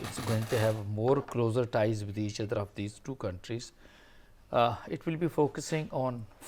it's going to have more closer ties with each other of these two countries. It will be focusing on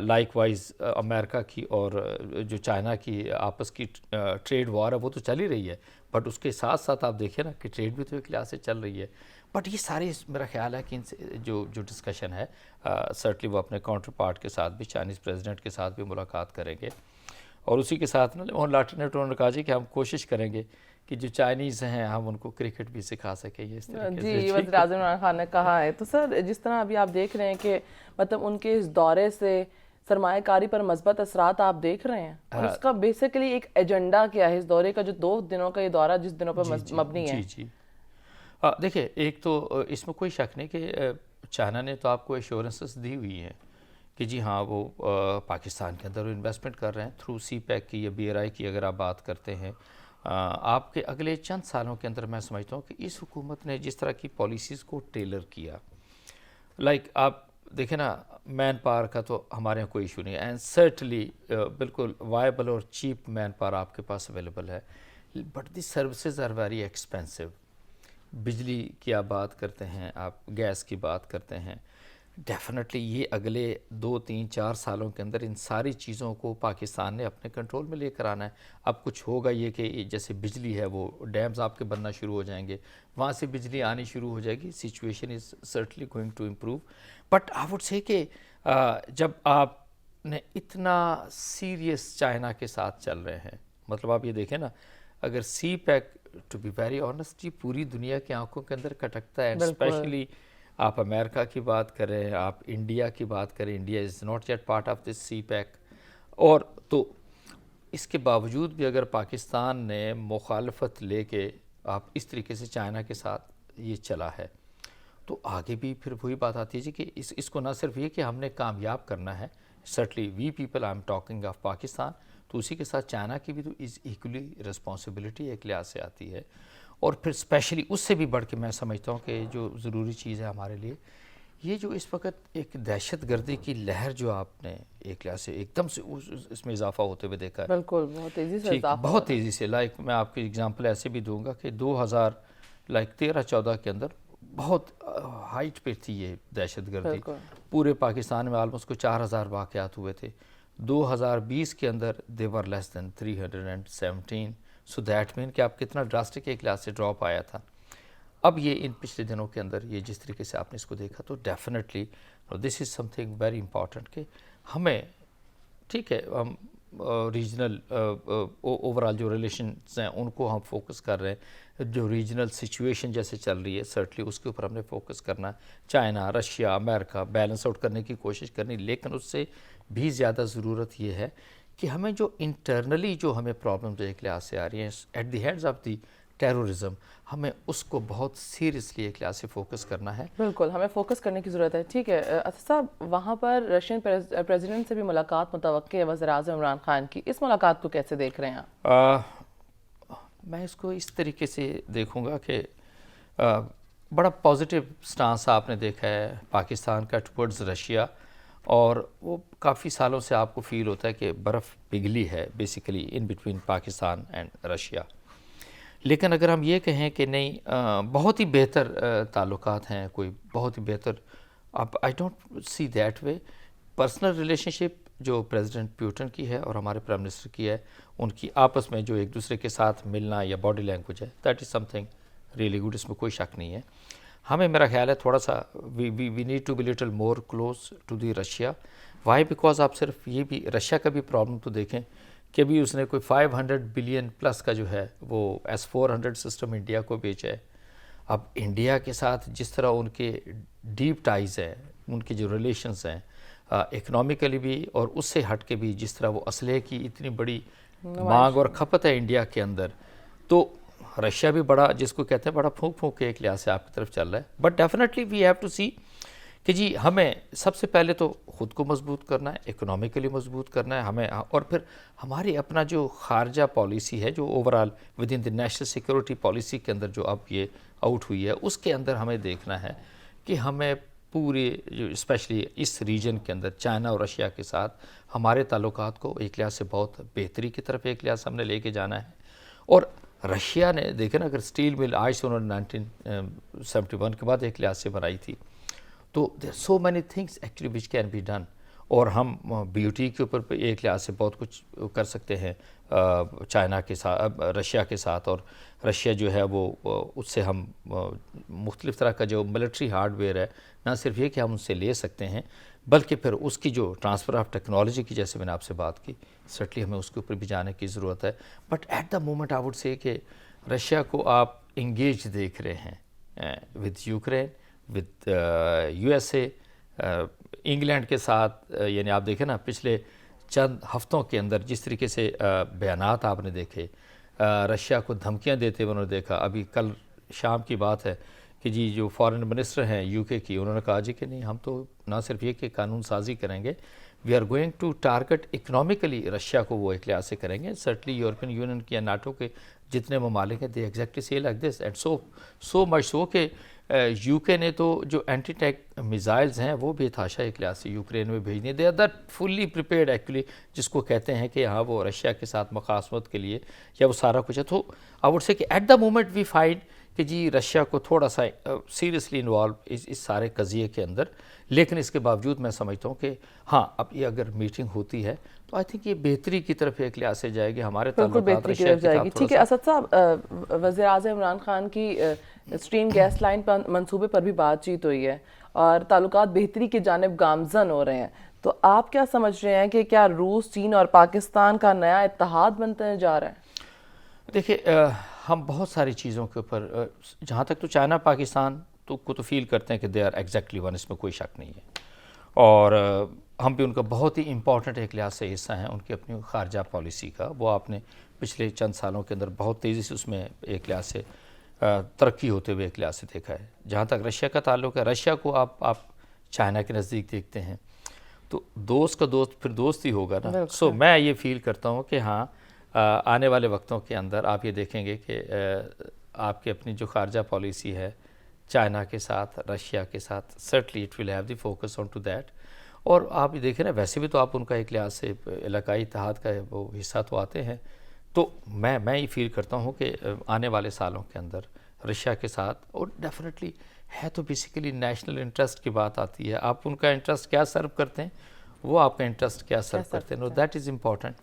likewise امریکہ کی اور جو China کی آپس کی trade وار ہے وہ تو چل ہی رہی ہے، بٹ اس کے ساتھ ساتھ آپ دیکھیں نا کہ ٹریڈ بھی تو ایک لحاظ سے چل رہی ہے. بٹ یہ سارے میرا خیال ہے کہ ان سے جو ڈسکشن ہے سرٹنلی وہ اپنے کاؤنٹر پارٹ کے ساتھ بھی، چائنیز پریزیڈنٹ کے ساتھ بھی ملاقات کریں گے. اور اسی کے ساتھ نا لاٹرنیٹ انہوں نے کہا جی کہ ہم کوشش کریں گے کہ جو چائنیز ہیں ہم ان کو کرکٹ بھی سکھا سکیں. یہ اس طریقے سے جی وزیر اعظم عمران خان نے کہا ہے. تو سر جس طرح ابھی آپ دیکھ رہے ہیں کہ مطلب ان کے اس دورے سے سرمایہ کاری پر مثبت اثرات آپ دیکھ رہے ہیں، اور اس کا بیسیکلی ایک ایجنڈا کیا ہے اس دورے کا، جو 2 دنوں کا یہ دورہ جس دنوں پر مبنی ہے؟ جی دیکھیں، ایک تو اس میں کوئی شک نہیں کہ چائنا نے تو آپ کو ایشورنسز دی ہوئی ہیں کہ جی ہاں وہ پاکستان کے اندر انویسٹمنٹ کر رہے ہیں تھرو سی پیک کی یا بی آر آئی کی. اگر آپ بات کرتے ہیں آپ کے اگلے چند سالوں کے اندر، میں سمجھتا ہوں کہ اس حکومت نے جس طرح کی پالیسیز کو ٹیلر کیا، لائک آپ دیکھیں نا مین پاور کا تو ہمارے یہاں کوئی ایشو نہیں ہے، اینڈ سرٹنلی بالکل وائبل اور چیپ مین پاور آپ کے پاس اویلیبل ہے. But the services are very expensive. بجلی کی آپ بات کرتے ہیں، آپ گیس کی بات کرتے ہیں، ڈیفینیٹلی یہ اگلے 2 3 4 سالوں کے اندر ان ساری چیزوں کو پاکستان نے اپنے کنٹرول میں لے کر آنا ہے. اب کچھ ہوگا یہ کہ جیسے بجلی ہے وہ ڈیمز آپ کے بننا شروع ہو جائیں گے، وہاں سے بجلی آنی شروع ہو جائے گی. Situation is certainly going to improve. But I would say کہ جب آپ نے اتنا سیریس چائنا کے ساتھ چل رہے ہیں، مطلب آپ یہ دیکھیں نا، اگر CPEC to be very honest یہ پوری دنیا کی آنکھوں کے اندر کٹکتا ہے. اسپیشلی آپ امریکہ کی بات کریں، آپ انڈیا کی بات کریں، India is not yet part of this CPEC. اور تو اس کے باوجود بھی اگر پاکستان نے مخالفت لے کے آپ اس طریقے سے چائنا کے ساتھ یہ چلا ہے، تو آگے بھی پھر وہی بات آتی ہے جی کہ اس کو نہ صرف یہ کہ ہم نے کامیاب کرنا ہے، certainly we people I am talking of Pakistan, تو اسی کے ساتھ چائنا کی بھی تو از ایکولی رسپانسبلٹی ایک لحاظ سے آتی ہے. اور پھر اسپیشلی اس سے بھی بڑھ کے میں سمجھتا ہوں کہ جو ضروری چیز ہے ہمارے لیے، یہ جو اس وقت ایک دہشت گردی کی لہر جو آپ نے ایک لحاظ سے ایک دم سے اس میں اضافہ ہوتے ہوئے دیکھا ہے. بالکل بہت تیزی سے اضافہ، بہت تیزی سے. لائک میں آپ کی اگزامپل ایسے بھی دوں گا کہ 2013-14 کے اندر بہت ہائٹ پہ تھی یہ دہشت گردی. پورے پاکستان میں آلموسٹ کو 4000 واقعات ہوئے تھے. 2020 کے اندر they were less than 317. So that mean کہ آپ کتنا ڈراسٹک ایک لحاظ سے ڈراپ آیا تھا. اب یہ ان پچھلے دنوں کے اندر یہ جس طریقے سے آپ نے اس کو دیکھا، تو definitely this is something very important کہ ہمیں، ٹھیک ہے، ہم ریجنل اوورآل جو ریلیشنز ہیں ان کو ہم فوکس کر رہے ہیں. جو ریجنل سچویشن جیسے چل رہی ہے سرٹنلی اس کے اوپر ہم نے فوکس کرنا ہے. چائنا، رشیا، امریکہ بیلنس آؤٹ کرنے کی کوشش کرنی، لیکن اس سے بھی زیادہ ضرورت یہ ہے کہ ہمیں جو انٹرنلی جو ہمیں پرابلمز ایک لحاظ سے آ رہی ہیں at the heads of the terrorism, ہمیں اس کو بہت سیریسلی ایک لحاظ سے فوکس کرنا ہے. بالکل ہمیں فوکس کرنے کی ضرورت ہے. ٹھیک ہے اسد صاحب، وہاں پر رشین پریزیڈنٹ سے بھی ملاقات متوقع ہے وزیر اعظم عمران خان کی، اس ملاقات کو کیسے دیکھ رہے ہیں؟ میں اس کو اس طریقے سے دیکھوں گا کہ بڑا پازیٹیو سٹانس آپ نے دیکھا ہے پاکستان کا ٹورڈز رشیا، اور وہ کافی سالوں سے آپ کو فیل ہوتا ہے کہ برف پگھلی ہے basically in between Pakistan and Russia. لیکن اگر ہم یہ کہیں کہ نہیں بہت ہی بہتر تعلقات ہیں، کوئی بہت ہی بہتر، اب I don't see that way. Personal relationship جو پریزیڈنٹ پیوٹن کی ہے اور ہمارے پرائم منسٹر کی ہے، ان کی آپس میں جو ایک دوسرے کے ساتھ ملنا یا باڈی لینگویج ہے، that is something really good, اس میں کوئی شک نہیں ہے. ہمیں میرا خیال ہے تھوڑا سا we need to be little more close to the Russia. Why? Because آپ صرف یہ بھی رشیا کا بھی پرابلم تو دیکھیں کہ ابھی اس نے کوئی 500 بلین پلس کا جو ہے وہ S-400 سسٹم انڈیا کو بیچا ہے. اب انڈیا کے ساتھ جس طرح ان کے ڈیپ ٹائز ہیں، ان کے جو ریلیشنز ہیں اکنامیکلی بھی اور اس سے ہٹ کے بھی، جس طرح وہ اسلحے کی اتنی بڑی مانگ اور کھپت ہے انڈیا کے اندر، تو رشیا بھی بڑا، جس کو کہتے ہیں بڑا پھونک پھونک کے ایک لحاظ سے آپ کی طرف چل رہا ہے. But definitely we have to see کہ جی ہمیں سب سے پہلے تو خود کو مضبوط کرنا ہے، اکنامیکلی مضبوط کرنا ہے ہمیں، اور پھر ہماری اپنا جو خارجہ پالیسی ہے جو overall with in the national security policy کے اندر جو اب یہ آؤٹ ہوئی ہے، اس کے اندر ہمیں دیکھنا ہے کہ ہمیں پورے جو اسپیشلی اس ریجن کے اندر چائنا اور رشیا کے ساتھ ہمارے تعلقات کو ایک لحاظ سے بہت بہتری کی طرف ایک لحاظ سے ہم نے لے کے جانا ہے. اور رشیا نے دیکھیں نا، اگر اسٹیل مل آج سے انہوں نے 1971 کے بعد ایک لحاظ سے بنائی تھی، تو there so many things actually which can be done. اور ہم بیوٹی کے اوپر ایک لحاظ سے بہت کچھ کر سکتے ہیں چائنا کے ساتھ، رشیا کے ساتھ، اور رشیا جو ہے وہ اس سے ہم مختلف طرح کا جو ملٹری ہارڈ ویئر ہے، نہ صرف یہ کہ ہم ان سے لے سکتے ہیں بلکہ پھر اس کی جو ٹرانسفر آف ٹیکنالوجی کی، جیسے میں نے آپ سے بات کی، سرٹلی ہمیں اس کے اوپر بھی جانے کی ضرورت ہے. But at the moment I would say کہ رشیا کو آپ انگیج دیکھ رہے ہیں with Ukraine, with U S A, England کے ساتھ. یعنی آپ دیکھیں نا پچھلے چند ہفتوں کے اندر جس طریقے سے بیانات آپ نے دیکھے، رشیا کو دھمکیاں دیتے ہوئے انہوں نے دیکھا. ابھی کل شام کی بات ہے کہ جی جو فارن منسٹر ہیں یو کے کی، انہوں نے کہا جی کہ نہیں، ہم تو نہ صرف یہ کہ قانون سازی کریں گے، we are going to target economically Russia کو، وہ ایک لحاظ سے کریں گے. سرٹلی یورپین یونین کی یا ناٹو کے جتنے ممالک ہیں they exactly see like this. And so much so کہ یو کے نے تو جو اینٹی ٹینک میزائلز ہیں وہ بے تحاشا ایک لحاظ سے یوکرین میں بھیجنے، they are that fully prepared actually, جس کو کہتے ہیں کہ ہاں وہ رشیا کے ساتھ مخاصمت کے لیے یا وہ سارا کچھ ہے. تو آئی ووڈ سے کہ at the moment we find کہ جی رشیا کو تھوڑا سا سیریسلی انوالو اس سارے قضیے کے اندر. لیکن اس کے باوجود میں سمجھتا ہوں کہ ہاں اب یہ اگر میٹنگ ہوتی ہے تو آئی تھنک یہ بہتری کی طرف ایک لحاظ سے جائے گی. ہمارے تعلقات رشیا کے ساتھ. ٹھیک ہے اسد صاحب، وزیر اعظم عمران خان کی اسٹریم گیس لائن پر منصوبے پر بھی بات چیت ہوئی ہے اور تعلقات بہتری کی جانب گامزن ہو رہے ہیں. تو آپ کیا سمجھ رہے ہیں کہ کیا روس، چین اور پاکستان کا نیا اتحاد بنتے جا رہا ہے؟ دیکھیے ہم بہت ساری چیزوں کے اوپر، جہاں تک تو چائنا پاکستان کو تو فیل کرتے ہیں کہ دے آر ایگزیکٹلی ون، اس میں کوئی شک نہیں ہے. اور ہم بھی ان کا بہت ہی امپورٹنٹ ایک لحاظ سے حصہ ہیں ان کی اپنی خارجہ پالیسی کا. وہ آپ نے پچھلے چند سالوں کے اندر بہت تیزی سے اس میں ایک لحاظ سے ترقی ہوتے ہوئے ایک لحاظ سے دیکھا ہے. جہاں تک رشیا کا تعلق ہے، رشیا کو آپ چائنا کے نزدیک دیکھتے ہیں تو دوست کا دوست پھر دوست ہی ہوگا نا. سو میں یہ فیل کرتا ہوں کہ ہاں آنے والے وقتوں کے اندر آپ یہ دیکھیں گے کہ آپ کی اپنی جو خارجہ پالیسی ہے چائنا کے ساتھ، رشیا کے ساتھ، certainly it will have the focus on to that. اور آپ یہ دیکھیں نا ویسے بھی تو آپ ان کا ایک لحاظ سے علاقائی اتحاد کا وہ حصہ تو آتے ہیں. تو میں یہ فیل کرتا ہوں کہ آنے والے سالوں کے اندر رشیا کے ساتھ، اور ڈیفینیٹلی ہے تو بیسیکلی نیشنل انٹرسٹ کی بات آتی ہے. آپ ان کا انٹرسٹ کیا سرو کرتے ہیں، وہ آپ کا انٹرسٹ کیا سرو کرتے ہیں. That is important.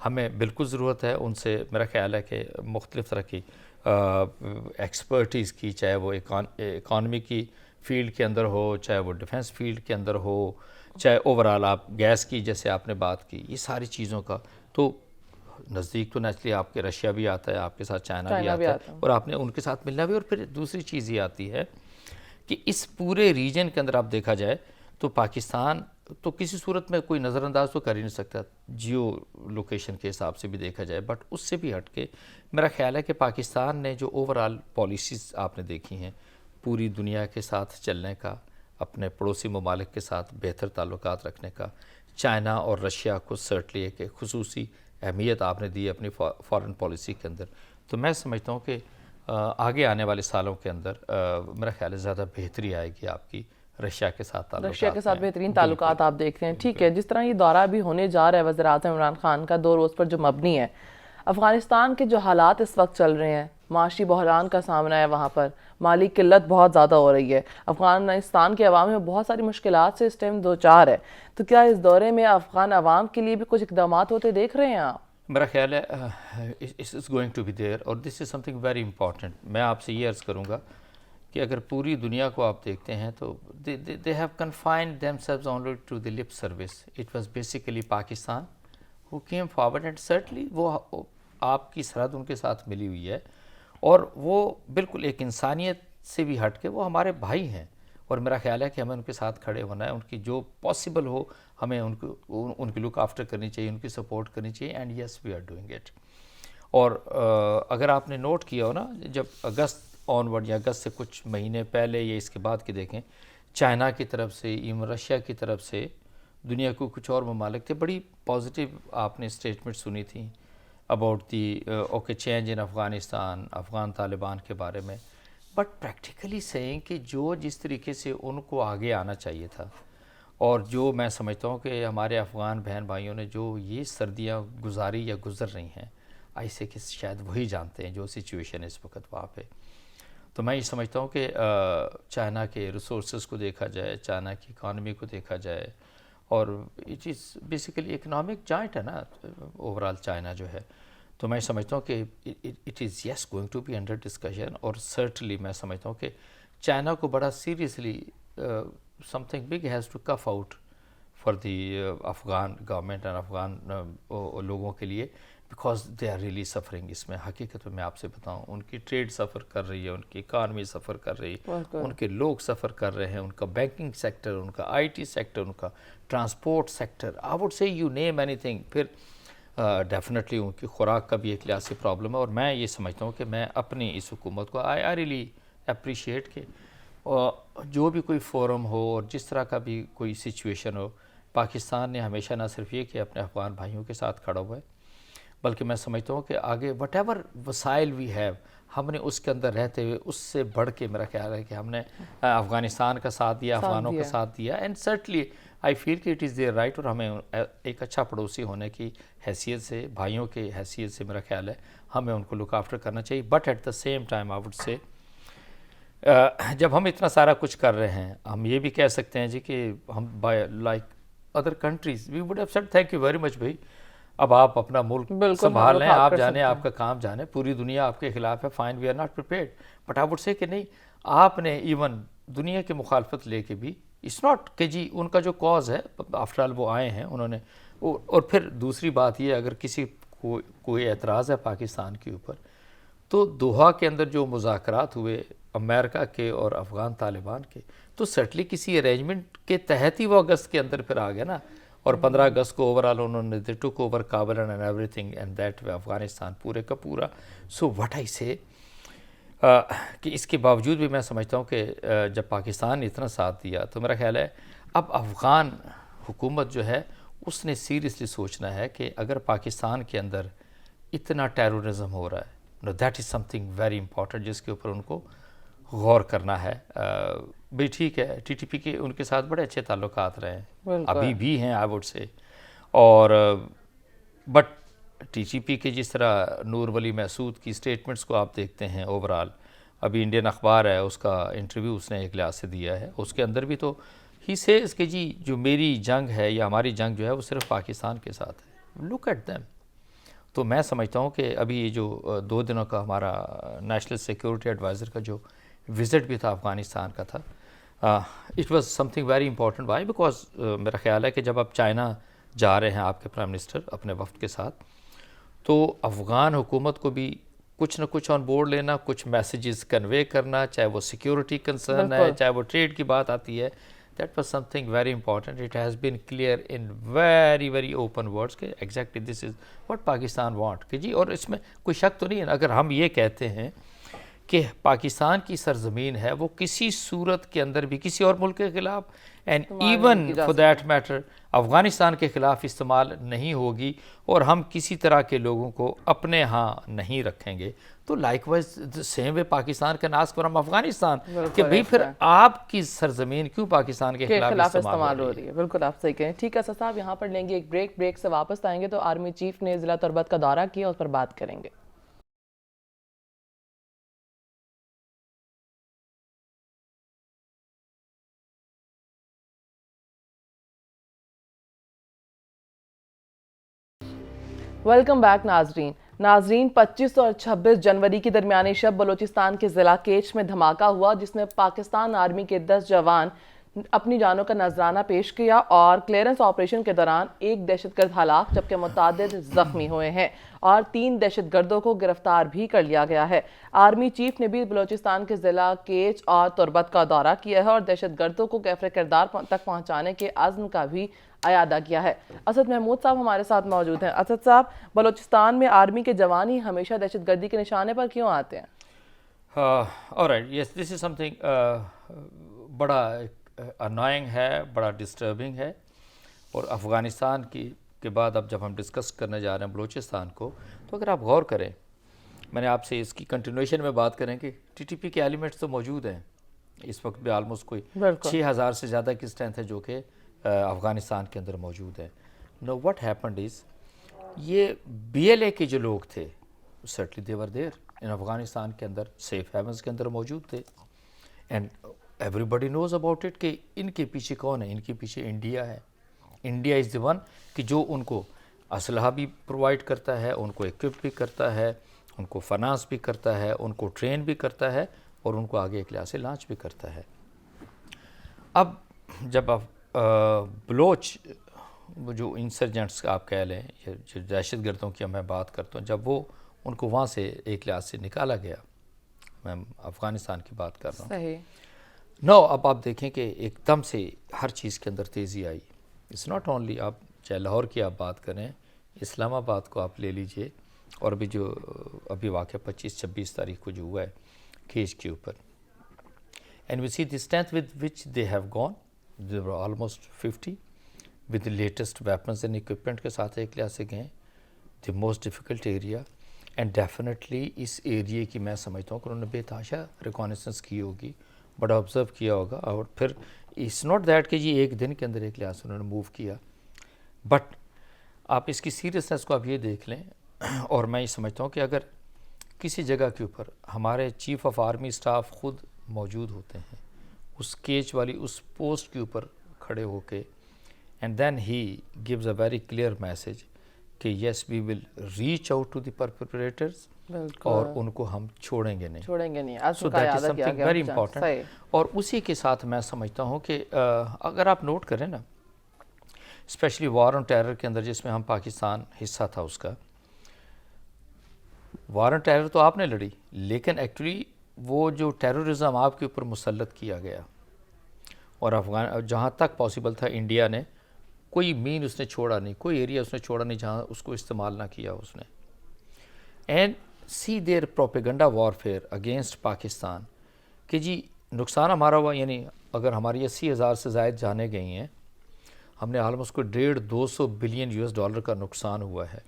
ہمیں بالکل ضرورت ہے ان سے، میرا خیال ہے کہ مختلف طرح کی ایکسپرٹیز کی، چاہے وہ اکانومی کی فیلڈ کے اندر ہو، چاہے وہ ڈیفنس فیلڈ کے اندر ہو، چاہے اوورال آپ گیس کی جیسے آپ نے بات کی، یہ ساری چیزوں کا. تو نزدیک تو نیچرلی آپ کے رشیا بھی آتا ہے، آپ کے ساتھ چائنا بھی آتا ہے، اور آپ نے ان کے ساتھ ملنا بھی. اور پھر دوسری چیز یہ آتی ہے کہ اس پورے ریجن کے اندر آپ دیکھا جائے تو پاکستان تو کسی صورت میں کوئی نظر انداز تو کر ہی نہیں سکتا جیو لوکیشن کے حساب سے بھی دیکھا جائے. بٹ اس سے بھی ہٹ کے میرا خیال ہے کہ پاکستان نے جو اوورال پالیسیز آپ نے دیکھی ہیں پوری دنیا کے ساتھ چلنے کا، اپنے پڑوسی ممالک کے ساتھ بہتر تعلقات رکھنے کا، چائنا اور رشیا کو سرٹلی ایک خصوصی اہمیت آپ نے دی اپنی فارن پالیسی کے اندر. تو میں سمجھتا ہوں کہ آگے آنے والے سالوں کے اندر میرا خیال ہے زیادہ بہتری آئے گی آپ کی رشیا کے ساتھ تعلقات. رشیا کے ساتھ بہترین تعلقات آپ دیکھ رہے ہیں. ٹھیک ہے، جس طرح یہ دورہ بھی ہونے جا رہا ہے وزیر اعظم عمران خان کا 2 روز پر جو مبنی ہے، افغانستان کے جو حالات اس وقت چل رہے ہیں، معاشی بحران کا سامنا ہے، وہاں پر مالی قلت بہت زیادہ ہو رہی ہے، افغانستان کے عوام میں بہت ساری مشکلات سے اس ٹائم دوچار ہے. تو کیا اس دورے میں افغان عوام کے لیے بھی کچھ اقدامات ہوتے دیکھ رہے ہیں آپ؟ میرا خیال ہے it's going to be there, اور this is something very important. میں آپ سے یہ عرض کروں گا کہ اگر پوری دنیا کو آپ دیکھتے ہیں تو they have confined themselves only to the lip service. It was basically Pakistan who came forward, and certainly وہ آپ کی سرحد ان کے ساتھ ملی ہوئی ہے، اور وہ بالکل ایک انسانیت سے بھی ہٹ کے وہ ہمارے بھائی ہیں. اور میرا خیال ہے کہ ہمیں ان کے ساتھ کھڑے ہونا ہے، ان کی جو پاسبل ہو ہمیں ان کی لک آفٹر کرنی چاہیے، ان کی سپورٹ کرنی چاہیے. And yes we are doing it. اور اگر آپ نے نوٹ کیا ہو نا، جب اگست آنورڈ یا اگست سے کچھ مہینے پہلے یا اس کے بعد کے دیکھیں، چائنا کی طرف سے، ایون رشیا کی طرف سے، دنیا کو کچھ اور ممالک تھے، بڑی پازیٹیو آپ نے اسٹیٹمنٹ سنی تھی about the okay change in Afghanistan, Afghan Taliban کے بارے میں. بٹ پریکٹیکلی سیئنگ کہ جو جس طریقے سے ان کو آگے آنا چاہیے تھا، اور جو میں سمجھتا ہوں کہ ہمارے افغان بہن بھائیوں نے جو یہ سردیاں گزاری یا گزر رہی ہیں، ایسے کہ شاید وہی جانتے ہیں جو سچویشن ہے اس وقت وہاں پہ. تو میں یہ سمجھتا ہوں کہ چائنا کے ریسورسز کو دیکھا جائے، چائنا کی اکانومی کو دیکھا جائے، اور it is basically economic giant ہے نا اوور آل چائنا جو ہے. تو میں سمجھتا ہوں کہ it is yes going to be under discussion, اور سرٹنلی میں سمجھتا ہوں کہ چائنا کو بڑا seriously something big has to cough out for the Afghan government and Afghan لوگوں کے لیے, because they are really suffering. اس میں حقیقت میں آپ سے بتاؤں ان کی ٹریڈ سفر کر رہی ہے, ان کی اکانومی سفر کر رہی ہے, ان کے لوگ سفر کر رہے ہیں, ان کا بینکنگ سیکٹر, ان کا آئی ٹی سیکٹر, ان کا ٹرانسپورٹ سیکٹر, آئی وڈ سے یو نیم اینی تھنگ. پھر ڈیفینیٹلی ان کی خوراک کا بھی ایک لحاظ سے پرابلم ہے. اور میں یہ سمجھتا ہوں کہ میں اپنی اس حکومت کو آئی ریئلی اپریشیٹ کہ جو بھی کوئی فورم ہو اور جس طرح کا بھی کوئی سچویشن ہو, پاکستان نے ہمیشہ نہ صرف یہ کہ اپنے افغان بھائیوں کے ساتھ کھڑا ہوا ہے, بلکہ میں سمجھتا ہوں کہ آگے وٹ ایور وسائل وی ہیو, ہم نے اس کے اندر رہتے ہوئے اس سے بڑھ کے میرا خیال ہے کہ ہم نے افغانستان کا ساتھ دیا, افغانوں کا ساتھ دیا, اینڈ سرٹنلی آئی فیل کہ اٹ از دیئر رائٹ. اور ہمیں ایک اچھا پڑوسی ہونے کی حیثیت سے, بھائیوں کی حیثیت سے میرا خیال ہے ہمیں ان کو لک آفٹر کرنا چاہیے. But at the same time I would say جب ہم اتنا سارا کچھ کر رہے ہیں, ہم یہ بھی کہہ سکتے ہیں جی کہ ہم by like other countries we would have said thank you very much بھائی, اب آپ اپنا ملک سنبھال لیں, آپ جانیں, آپ کا کام جانیں, پوری دنیا آپ کے خلاف ہے, fine we are not prepared. But I would say کہ نہیں, آپ نے ایون دنیا کی مخالفت لے کے بھی اٹس ناٹ کہ جی ان کا جو کاز ہے آفٹر آل وہ آئے ہیں انہوں نے. اور پھر دوسری بات یہ, اگر کسی کو کوئی اعتراض ہے پاکستان کے اوپر, تو دوحہ کے اندر جو مذاکرات ہوئے امریکہ کے اور افغان طالبان کے, تو سرٹلی کسی ارینجمنٹ کے تحت ہی وہ اگست کے اندر پھر آ گیا نا. اور 15 اگست کو اوور آل انہوں نے they took over Kabul and everything and that way Afghanistan پورے کا پورا. سو وٹ آئی سے کہ اس کے باوجود بھی میں سمجھتا ہوں کہ جب پاکستان نے اتنا ساتھ دیا, تو میرا خیال ہے اب افغان حکومت جو ہے اس نے سیریسلی سوچنا ہے کہ اگر پاکستان کے اندر اتنا ٹیرورزم ہو رہا ہے, that is something very important جس کے اوپر ان کو غور کرنا ہے. بھی ٹھیک ہے ٹی ٹی پی کے ان کے ساتھ بڑے اچھے تعلقات رہے ہیں, ابھی بھی ہیں آئی وڈ سے, اور بٹ ٹی ٹی پی کے جس طرح نور ولی محسود کی سٹیٹمنٹس کو آپ دیکھتے ہیں اوور آل, ابھی انڈین اخبار ہے اس کا انٹرویو اس نے ایک لحاظ سے دیا ہے, اس کے اندر بھی تو ہی سیز کہ جی جو میری جنگ ہے یا ہماری جنگ جو ہے وہ صرف پاکستان کے ساتھ ہے, لک ایٹ دیم. تو میں سمجھتا ہوں کہ ابھی یہ جو 2 دنوں کا ہمارا نیشنل سیکورٹی ایڈوائزر کا جو وزٹ بھی تھا افغانستان کا تھا, it was something very important. Why because میرا خیال ہے کہ جب آپ چائنا جا رہے ہیں آپ کے پرائم منسٹر اپنے وفد کے ساتھ, تو افغان حکومت کو بھی کچھ نہ کچھ آن بورڈ لینا, کچھ میسیجز کنوے کرنا, چاہے وہ سیکیورٹی کنسرن ہے, چاہے وہ ٹریڈ کی بات آتی ہے. That was something very important. It has been clear in very very open words کہ exactly this is what Pakistan want کہ جی. اور اس میں کوئی شک تو نہیں ہے اگر ہم یہ کہتے ہیں کہ پاکستان کی سرزمین ہے وہ کسی صورت کے اندر بھی کسی اور ملک کے خلاف and even for that matter Afghanistan کے خلاف استعمال نہیں ہوگی, اور ہم کسی طرح کے لوگوں کو اپنے ہاں نہیں رکھیں گے, تو like wise same way Pakistan کے ناس فرام افغانستان کہ بھئی پھر آپ کی سرزمین کیوں پاکستان کے خلاف استعمال ہو رہی ہے. بالکل آپ صحیح کہیں. ٹھیک ہے اسد صاحب, یہاں پر لیں گے ایک بریک سے واپس آئیں گے تو آرمی چیف نے ضلع تربت کا دورہ کیا, اس پر بات کریں گے. ویلکم بیک ناظرین 25 اور 26 جنوری کی درمیانی شب بلوچستان کے ضلع کیچ میں دھماکہ ہوا جس میں پاکستان آرمی کے 10 جوان اپنی جانوں کا نذرانہ پیش کیا اور کلیئرنس آپریشن کے دوران ایک دہشت گرد ہلاک جبکہ متعدد زخمی ہوئے ہیں اور 3 دہشت گردوں کو گرفتار بھی کر لیا گیا ہے. آرمی چیف نے بھی بلوچستان کے ضلع کیچ اور تربت کا دورہ کیا ہے اور دہشت گردوں کو کیفر کردار تک پہنچانے کے عزم کا بھی اعادہ کیا ہے. اسد محمود صاحب ہمارے ساتھ موجود ہیں. اسد صاحب, بلوچستان میں آرمی کے جوان ہی ہمیشہ دہشت گردی کے نشانے پر کیوں آتے ہیں؟ alright, yes, this is something بڑا annoying ہے, بڑا ڈسٹربنگ ہے. اور افغانستان کے بعد اب جب ہم ڈسکس کرنے جا رہے ہیں بلوچستان کو, تو اگر آپ غور کریں, میں نے آپ سے اس کی کنٹینویشن میں بات کریں کہ ٹی ٹی پی کے ایلیمنٹس تو موجود ہیں اس وقت بھی, آلموسٹ کوئی 6000 سے زیادہ کی اسٹرینتھ ہے جو کہ افغانستان کے اندر موجود ہے. نو واٹ ہیپنڈ از, یہ بی ایل اے کے جو لوگ تھے سرٹلی دیور دیر ان افغانستان کے اندر, سیف ہیونز کے اندر موجود تھے, and everybody knows about it کہ ان کے پیچھے کون ہے. ان کے پیچھے انڈیا ہے, انڈیا از دی ون کہ جو ان کو اسلحہ بھی پرووائڈ کرتا ہے, ان کو ایکوپ بھی کرتا ہے, ان کو فنانس بھی کرتا ہے, ان کو ٹرین بھی کرتا ہے, اور ان کو آگے ایک لحاظ سے لانچ بھی کرتا ہے. اب جب آپ بلوچ جو انسرجنٹس آپ کہہ لیں, جو دہشت گردوں کی میں بات کرتا ہوں, جب وہ ان کو وہاں سے ایک لحاظ سے نکالا گیا, میں افغانستان کی بات کر رہا ہوں. صحیح. اب آپ دیکھیں کہ ایک دم سے ہر چیز کے اندر تیزی آئی. اٹس ناٹ اونلی, آپ چاہے لاہور کی آپ بات کریں, اسلام آباد کو آپ لے لیجئے, اور بھی جو ابھی واقعہ 25-26 تاریخ کو جو ہوا ہے کیج کے اوپر, and we see the strength with which they have gone, they were almost 50 with latest weapons and equipment کے ساتھ ایک لحاظ سے گئے, the most difficult area. And definitely اس ایریے کی میں سمجھتا ہوں کہ انہوں نے بے تحاشا ریکانیسنس کی ہوگی, بڑا آبزرو کیا ہوگا, اور پھر اٹس ناٹ دیٹ کہ جی ایک دن کے اندر ایک لحاظ سے انہوں نے موو کیا, بٹ آپ اس کی سیریسنس کو آپ یہ دیکھ لیں. اور میں یہ سمجھتا ہوں کہ اگر کسی جگہ کے اوپر ہمارے چیف آف آرمی اسٹاف خود موجود ہوتے ہیں اس کیچ والی اس پوسٹ کے اوپر کھڑے ہو کے, and then he gives a very clear message کہ yes we will reach out to the perpetrators, اور ان کو ہم چھوڑیں گے نہیں. So that is something very important. اور اسی کے ساتھ میں سمجھتا ہوں کہ اگر آپ نوٹ کریں نا, اسپیشلی وار آن ٹیرر کے اندر جس میں ہم پاکستان حصہ تھا اس کا, وار آن ٹیرر تو آپ نے لڑی, لیکن ایکچولی وہ جو ٹیررزم آپ کے اوپر مسلط کیا گیا, اور جہاں تک پاسبل تھا انڈیا نے کوئی مین اس نے چھوڑا نہیں, کوئی ایریا اس نے چھوڑا نہیں جہاں اس کو استعمال نہ کیا اس نے. And see their propaganda warfare against Pakistan کہ جی نقصان ہمارا ہوا, یعنی اگر ہماری 80,000 سے زائد جانیں گئی ہیں, ہم نے آلموسٹ کوئی 150-200 بلین US کا نقصان ہوا ہے,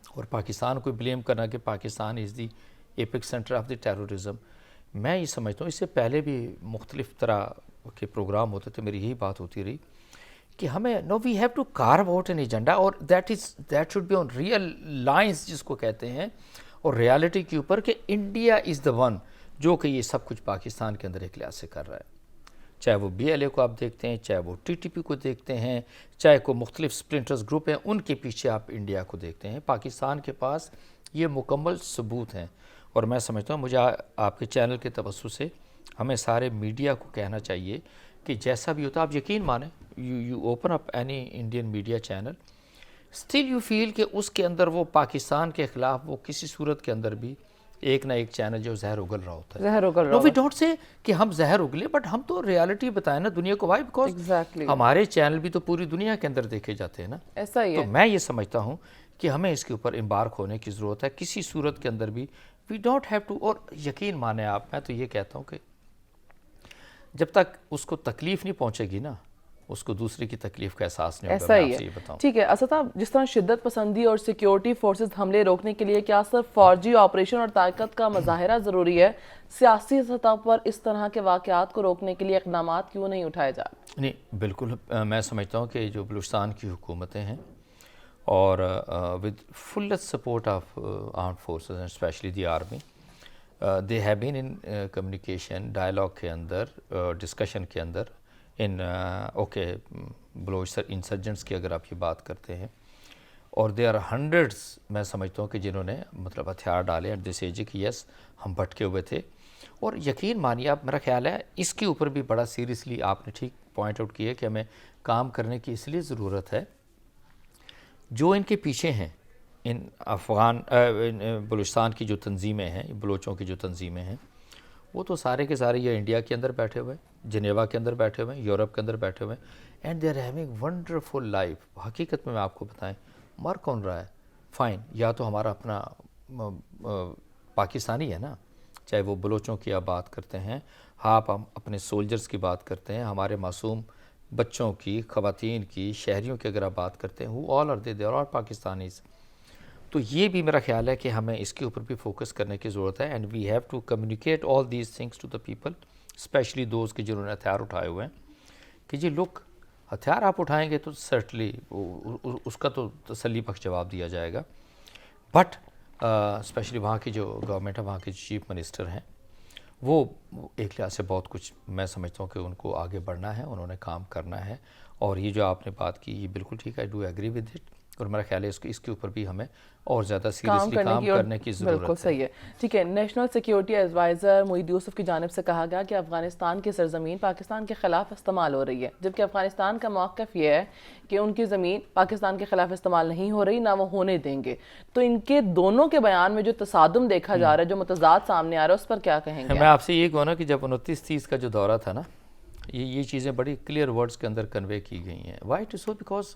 اور پاکستان کو بلیم کرنا کہ Pakistan is the epicenter of the terrorism. میں یہ سمجھتا ہوں اس سے پہلے بھی مختلف طرح کے پروگرام ہوتے تھے, میری یہی بات ہوتی رہی کہ ہمیں no we have to carve out an agenda, اور that should be on real lines جس کو کہتے ہیں, اور ریالٹی کے اوپر کہ انڈیا از دا ون جو کہ یہ سب کچھ پاکستان کے اندر ایک لحاظ سے کر رہا ہے. چاہے وہ BLA کو آپ دیکھتے ہیں, چاہے وہ TTP کو دیکھتے ہیں, چاہے کوئی مختلف سپلنٹرز گروپ ہیں, ان کے پیچھے آپ انڈیا کو دیکھتے ہیں. پاکستان کے پاس یہ مکمل ثبوت ہیں, اور میں سمجھتا ہوں مجھے آپ کے چینل کے توسط سے ہمیں سارے میڈیا کو کہنا چاہیے کہ جیسا بھی ہوتا, آپ یقین مانیں, you open up any Indian media channel, still you feel کہ اس کے اندر وہ پاکستان کے خلاف وہ کسی صورت کے اندر بھی ایک نہ ایک چینل جو زہر اگل رہا ہوتا ہے. زہر اگل رہا. نو وی ڈونٹ سے کہ ہم زہر اگلے, بٹ ہم تو ریالٹی بتائیں نا دنیا کو. وائی؟ بیکاز ہمارے چینل بھی تو پوری دنیا کے اندر دیکھے جاتے ہیں نا. ایسا ہی ہے. تو میں یہ سمجھتا ہوں کہ ہمیں اس کے اوپر امبارک ہونے کی ضرورت ہے کسی صورت کے اندر بھی. We don't have to. اور یقین مانیں آپ, میں تو یہ کہتا ہوں کہ جب تک اس کو تکلیف نہیں پہنچے گی نا, اس کو دوسرے کی تکلیف کا احساس نہیں ہوگا. ایسا ہی ہے. ٹھیک ہے اسد صاحب, جس طرح شدت پسندی اور سیکیورٹی فورسز حملے روکنے کے لیے کیا صرف فوجی آپریشن اور طاقت کا مظاہرہ ضروری ہے, سیاسی سطح پر اس طرح کے واقعات کو روکنے کے لیے اقدامات کیوں نہیں اٹھائے جائے؟ نہیں بالکل, میں سمجھتا ہوں کہ جو بلوچستان کی حکومتیں ہیں, اور with fullest support of armed forces and especially the army, they have been in communication dialogue کے اندر, ڈسکشن کے اندر, ان اوکے بلوچ انسرجنٹس کی اگر آپ یہ بات کرتے ہیں, اور دے آر ہنڈریڈس, میں سمجھتا ہوں کہ جنہوں نے مطلب ہتھیار ڈالے ایٹ دس ایج کہ یس ہم بھٹکے ہوئے تھے. اور یقین مانیے آپ, میرا خیال ہے اس کے اوپر بھی بڑا سیریسلی آپ نے ٹھیک پوائنٹ آؤٹ کیا کہ ہمیں کام کرنے کی اس لیے ضرورت ہے. جو ان کے پیچھے ہیں, ان بلوچستان کی جو تنظیمیں ہیں, بلوچوں کی جو تنظیمیں ہیں, وہ تو سارے کے سارے یہ انڈیا کے اندر بیٹھے ہوئے ہیں, جنیوا کے اندر بیٹھے ہوئے ہیں, یورپ کے اندر بیٹھے ہوئے ہیں, and they are having wonderful life. حقیقت میں آپ کو بتائیں مر کون رہا ہے؟ فائن, یا تو ہمارا اپنا پاکستانی ہے نا, چاہے وہ بلوچوں کی آپ بات کرتے ہیں, آپ اپنے سولجرز کی بات کرتے ہیں, ہمارے معصوم بچوں کی, خواتین کی, شہریوں کی اگر آپ بات کرتے ہیں, ہو آل آر دے آر پاکستانیز. تو یہ بھی میرا خیال ہے کہ ہمیں اس کے اوپر بھی فوکس کرنے کی ضرورت ہے, and we have to communicate all these things to the people, especially those کے جنہوں نے ہتھیار اٹھائے ہوئے ہیں, کہ جی لک ہتھیار آپ اٹھائیں گے تو سرٹنلی اس کا تو تسلی بخش جواب دیا جائے گا, بٹ اسپیشلی وہاں کی جو گورنمنٹ ہے, وہاں کے چیف منسٹر ہیں, وہ ایک لحاظ سے بہت کچھ میں سمجھتا ہوں کہ ان کو آگے بڑھنا ہے, انہوں نے کام کرنا ہے. اور یہ جو آپ نے بات کی یہ بالکل ٹھیک ہے, I do agree with it, اور میرا خیال ہے اس کے اوپر بھی ہمیں اور زیادہ سیریسلی کام کرنے کی ضرورت ہے. بالکل صحیح ہے. ٹھیک ہے, نیشنل سیکیورٹی ایڈوائزر محی یوسف کی جانب سے کہا گیا کہ افغانستان کی سرزمین پاکستان کے خلاف استعمال ہو رہی ہے, جبکہ افغانستان کا موقف یہ ہے کہ ان کی زمین پاکستان کے خلاف استعمال نہیں ہو رہی, نہ وہ ہونے دیں گے. تو ان کے دونوں کے بیان میں جو تصادم دیکھا جا رہا ہے, جو متضاد سامنے آ رہا ہے, اس پر کیا کہیں گے؟ میں آپ سے یہ کہوں نا کہ جب 29-30 کا جو دورہ تھا نا, یہ چیزیں بڑی کلیئر ورڈز کے اندر کنوے کی گئی ہیں. Why it is so, because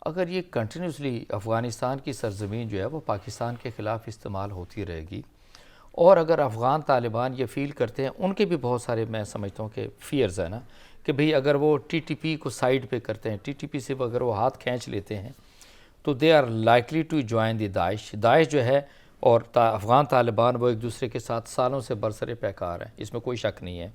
اگر یہ کنٹینیوسلی افغانستان کی سرزمین جو ہے وہ پاکستان کے خلاف استعمال ہوتی رہے گی, اور اگر افغان طالبان یہ فیل کرتے ہیں, ان کے بھی بہت سارے میں سمجھتا ہوں کہ فیئرز ہیں نا, کہ بھئی اگر وہ ٹی ٹی پی کو سائیڈ پہ کرتے ہیں, ٹی ٹی پی سے اگر وہ ہاتھ کھینچ لیتے ہیں, تو they are likely to join the Daesh. Daesh جو ہے اور افغان طالبان وہ ایک دوسرے کے ساتھ سالوں سے برسر پیکار ہیں, اس میں کوئی شک نہیں ہے.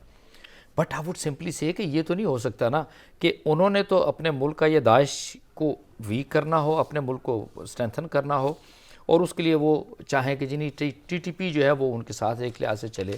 But I would simply say کہ یہ تو نہیں ہو سکتا نا کہ انہوں نے تو اپنے ملک کا یہ داعش کو ویک کرنا ہو, اپنے ملک کو اسٹرینتھن کرنا ہو, اور اس کے لیے وہ چاہیں کہ جنہیں ٹی ٹی پی جو ہے وہ ان کے ساتھ ایک لحاظ سے چلے.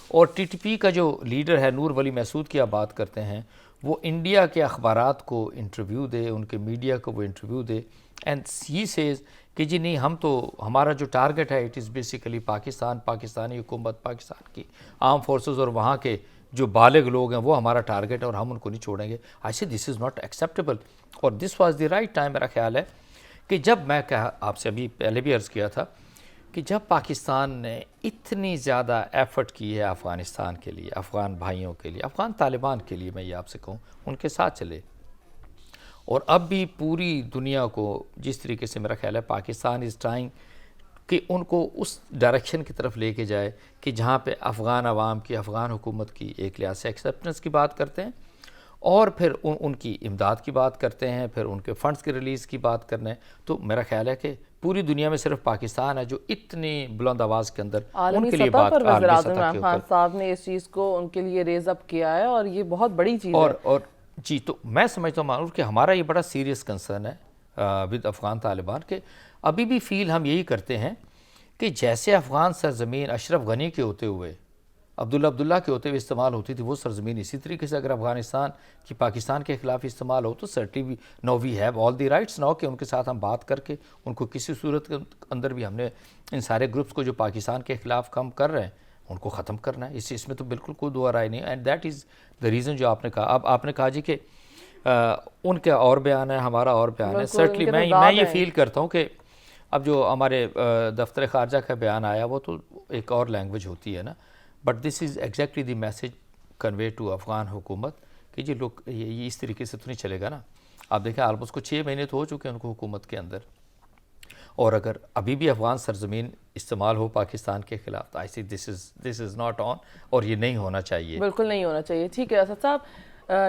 اور ٹی ٹی پی کا جو لیڈر ہے نور ولی محسود کی آپ بات کرتے ہیں, وہ انڈیا کے اخبارات کو انٹرویو دے, ان کے میڈیا کو وہ انٹرویو دے, اینڈ ہی سیز کہ جی نہیں, ہم تو ہمارا جو ٹارگٹ ہے it is basically Pakistan, Pakistani حکومت, پاکستان کی آرم فورسز اور وہاں کے جو بالغ لوگ ہیں وہ ہمارا ٹارگٹ ہے, اور ہم ان کو نہیں چھوڑیں گے. آئی سی دس از ناٹ ایکسیپٹیبل, اور this was the right time. میرا خیال ہے کہ جب میں آپ سے ابھی پہلے بھی عرض کیا تھا کہ جب پاکستان نے اتنی زیادہ ایفرٹ کی ہے افغانستان کے لیے, افغان بھائیوں کے لیے, افغان طالبان کے لیے, میں یہ آپ سے کہوں ان کے ساتھ چلے, اور اب بھی پوری دنیا کو جس طریقے سے میرا خیال ہے پاکستان از ٹرائنگ کہ ان کو اس ڈائریکشن کی طرف لے کے جائے کہ جہاں پہ افغان عوام کی, افغان حکومت کی ایک لحاظ سے ایکسیپٹنس کی بات کرتے ہیں, اور پھر ان کی امداد کی بات کرتے ہیں, پھر ان کے فنڈز کے ریلیز کی بات کرنے ہیں. تو میرا خیال ہے کہ پوری دنیا میں صرف پاکستان ہے جو اتنی بلند آواز کے اندر ان کے لیے بات, وزیر اعظم عمران خان صاحب نے اس چیز کو ان کے لیے ریز اپ کیا ہے, اور یہ بہت بڑی چیز ہے. اور جی, تو میں سمجھتا ہوں مانور کہ ہمارا یہ بڑا سیریس کنسرن ہے ود افغان طالبان, کہ ابھی بھی فیل ہم یہی کرتے ہیں کہ جیسے افغان سرزمین اشرف غنی کے ہوتے ہوئے, عبداللہ کے ہوتے ہوئے استعمال ہوتی تھی, وہ سرزمین اسی طریقے سے اگر افغانستان کی پاکستان کے خلاف استعمال ہو تو سرٹنلی بھی نو we have all the rights no کہ ان کے ساتھ ہم بات کر کے ان کو کسی صورت کے اندر بھی ہم نے ان سارے گروپس کو جو پاکستان کے خلاف کام کر رہے ہیں ان کو ختم کرنا ہے. اس میں تو بالکل کوئی دو رائے نہیں, and that is the reason جو آپ نے کہا. اب آپ نے کہا جی کہ ان کا اور بیان ہے, ہمارا اور بیان ہے. سرٹنلی میں یہ فیل کرتا ہوں کہ اب جو ہمارے دفتر خارجہ کا بیان آیا وہ تو ایک اور لینگویج ہوتی ہے نا, but this is exactly the message convey to Afghan حکومت کہ جی لوگ یہ اس طریقے سے تو نہیں چلے گا نا. آپ دیکھیں آلموسٹ کو 6 مہینے تو ہو چکے ہیں ان کو حکومت کے اندر, اور اگر ابھی بھی افغان سرزمین استعمال ہو پاکستان کے خلاف تو آئی سی دس از ناٹ آن, اور یہ نہیں ہونا چاہیے, بالکل نہیں ہونا چاہیے. ٹھیک ہے اسد صاحب,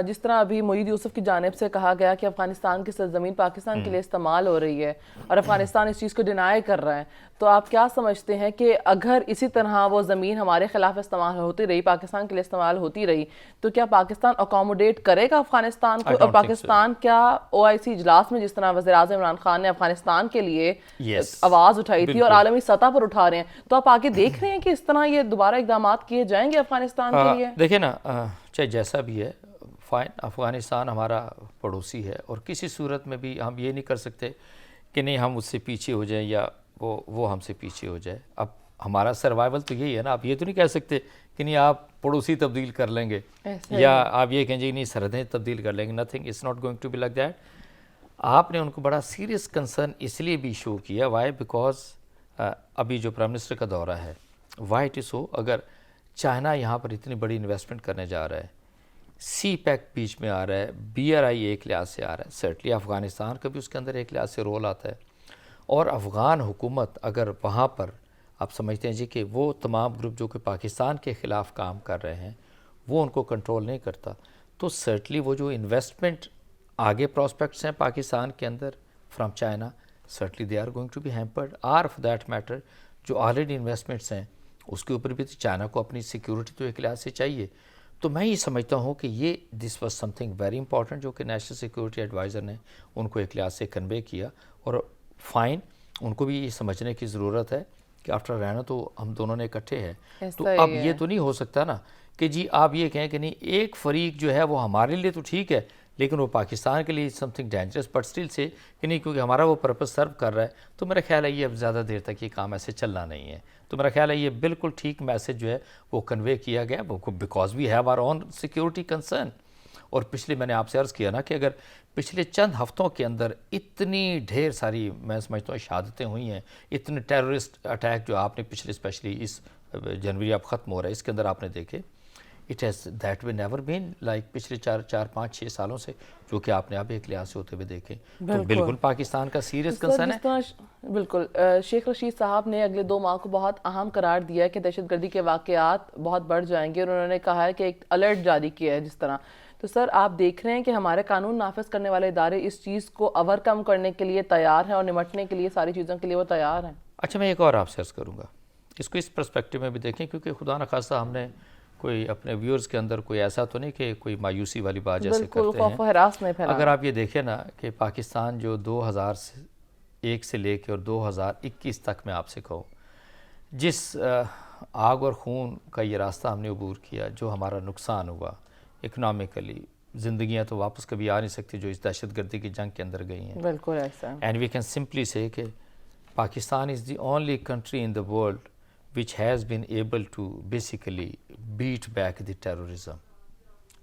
جس طرح ابھی محی یوسف کی جانب سے کہا گیا کہ افغانستان کی سرزمین پاکستان کے لیے استعمال ہو رہی ہے اور افغانستان اس چیز کو ڈینائی کر رہا ہے, تو آپ کیا سمجھتے ہیں کہ اگر اسی طرح وہ زمین ہمارے خلاف استعمال ہوتی رہی, پاکستان کے لیے استعمال ہوتی رہی, تو کیا پاکستان اکوموڈیٹ کرے گا افغانستان کو؟ اور پاکستان کیا OIC اجلاس میں جس طرح وزیر اعظم عمران خان نے افغانستان کے لیے آواز اٹھائی تھی اور عالمی سطح پر اٹھا رہے ہیں, تو آپ آگے دیکھ رہے ہیں کہ اس طرح یہ دوبارہ اقدامات کیے جائیں گے افغانستان کے لیے؟ دیکھیں نا, چاہے جیسا بھی ہے فائن, افغانستان ہمارا پڑوسی ہے, اور کسی صورت میں بھی ہم یہ نہیں کر سکتے کہ نہیں ہم اس سے پیچھے ہو جائیں یا وہ ہم سے پیچھے ہو جائے. اب ہمارا سروائیول تو یہی ہے نا, آپ یہ تو نہیں کہہ سکتے کہ نہیں آپ پڑوسی تبدیل کر لیں گے یا آپ یہ کہیں گے نہیں سرحدیں تبدیل کر لیں گے. Nothing is not going to be like that. آپ نے ان کو بڑا سیریس کنسرن اس لیے بھی شو کیا, وائی بیکاز ابھی جو پرائم منسٹر کا دورہ ہے, وائی اٹ از سو, اگر چائنا یہاں پر اتنی بڑی انویسٹمنٹ کرنے جا رہا ہے, سی پیک بیچ میں آ رہا ہے, BRI ایک لحاظ سے آ رہا ہے, سرٹنلی افغانستان کا بھی اس کے اندر ایک لحاظ سے رول آتا ہے, اور افغان حکومت اگر وہاں پر آپ سمجھتے ہیں جی کہ وہ تمام گروپ جو کہ پاکستان کے خلاف کام کر رہے ہیں وہ ان کو کنٹرول نہیں کرتا, تو سرٹنلی وہ جو انویسٹمنٹ آگے پراسپیکٹس ہیں پاکستان کے اندر from China, certainly they are going to be hampered, or for that matter جو آلریڈی انویسٹمنٹس ہیں اس کے اوپر بھی چائنا کو اپنی سیکیورٹی تو ایک لحاظ سے چاہیے. تو میں یہ سمجھتا ہوں کہ یہ this was something very important جو کہ نیشنل سیکورٹی ایڈوائزر نے ان کو ایک لحاظ سے کنوے کیا, اور فائن ان کو بھی یہ سمجھنے کی ضرورت ہے کہ آفٹر رہنا تو ہم دونوں نے اکٹھے ہیں. تو صحیح اب ہے. یہ تو نہیں ہو سکتا نا کہ جی آپ یہ کہیں کہ نہیں ایک فریق جو ہے وہ ہمارے لیے تو ٹھیک ہے لیکن وہ پاکستان کے لیے some thing dangerous but still say کہ نہیں کیونکہ ہمارا وہ پرپز سرو کر رہا ہے. تو میرا خیال ہے یہ اب زیادہ دیر تک یہ کام ایسے چلنا نہیں ہے. تو میرا خیال ہے یہ بالکل ٹھیک میسج جو ہے وہ کنوے کیا گیا because we have our own security concern. اور پچھلے میں نے آپ سے عرض کیا نا کہ اگر پچھلے چند ہفتوں کے اندر اتنی ڈھیر ساری میں سمجھتا ہوں شہادتیں ہوئی ہیں, اتنے ٹیررسٹ اٹیک جو آپ نے پچھلے اسپیشلی اس جنوری اب ختم ہو رہا ہے اس کے اندر آپ نے دیکھے, it has that way never been like پچھلے 4-5-6 سالوں سے جو کہ آپ نے اب ایک لحاظ سے ہوتے ہوئے دیکھے. تو بالکل پاکستان کا سیریس کنسرن ہے. بالکل شیخ رشید صاحب نے اگلے 2 ماہ کو بہت اہم قرار دیا ہے کہ دہشت گردی کے واقعات بہت بڑھ جائیں گے اور انہوں نے کہا ہے کہ ایک الرٹ جاری کیا ہے جس طرح. تو سر آپ دیکھ رہے ہیں کہ ہمارے قانون نافذ کرنے والے ادارے اس چیز کو اوور کم کرنے کے لیے تیار ہیں اور نمٹنے کے لیے ساری چیزوں کے لیے وہ تیار ہیں. اچھا میں ایک اور آپ سے عرض کروں گا, اس کو اس پرسپیکٹو میں بھی دیکھیں کیونکہ خدا نخواستہ ہم نے کوئی اپنے ویورز کے اندر کوئی ایسا تو نہیں کہ کوئی مایوسی والی بات جیسے کرتے ہیں. بالکل خوف و ہراس نہیں پھیلانا. اگر آپ یہ دیکھیں نا کہ پاکستان جو 2001 سے لے کے اور 2021 تک میں آپ سے کہوں جس آگ اور خون کا یہ راستہ ہم نے عبور کیا, جو ہمارا نقصان ہوا اکنامکلی, زندگیاں تو واپس کبھی آ نہیں سکتی جو اس دہشت گردی کی جنگ کے اندر گئی ہیں. بالکل ایسا. And we can simply say کہ Pakistan is the only country in the world which has been able to basically beat back the terrorism.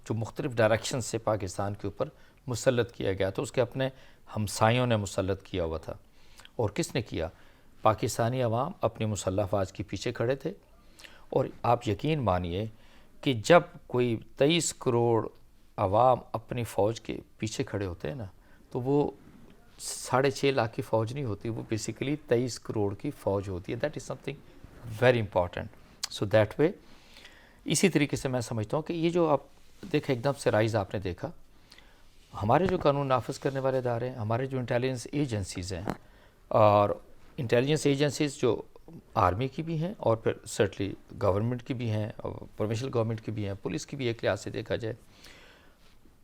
جو مختلف ڈائریکشن سے پاکستان کے اوپر مسلط کیا گیا تو اس کے اپنے ہمسایوں نے مسلط کیا ہوا تھا. اور کس نے کیا؟ پاکستانی عوام اپنی مسلح افواج کے پیچھے کھڑے تھے. اور آپ یقین مانیے کہ جب کوئی 23 کروڑ عوام اپنی فوج کے پیچھے کھڑے ہوتے ہیں نا تو وہ 6.5 لاکھ کی فوج نہیں ہوتی, وہ بیسیکلی 23 کروڑ کی فوج ہوتی ہے. That is something very important. So that way اسی طریقے سے میں سمجھتا ہوں کہ یہ جو آپ دیکھیں ایک دم سے رائز آپ نے دیکھا, ہمارے جو قانون نافذ کرنے والے ادارے ہیں, ہمارے جو انٹیلیجنس ایجنسیز ہیں, اور انٹیلیجنس ایجنسیز جو آرمی کی بھی ہیں اور پھر سرٹلی گورنمنٹ کی بھی ہیں اور پروونشل گورنمنٹ کی بھی ہیں, پولیس کی بھی ایک لحاظ سے دیکھا جائے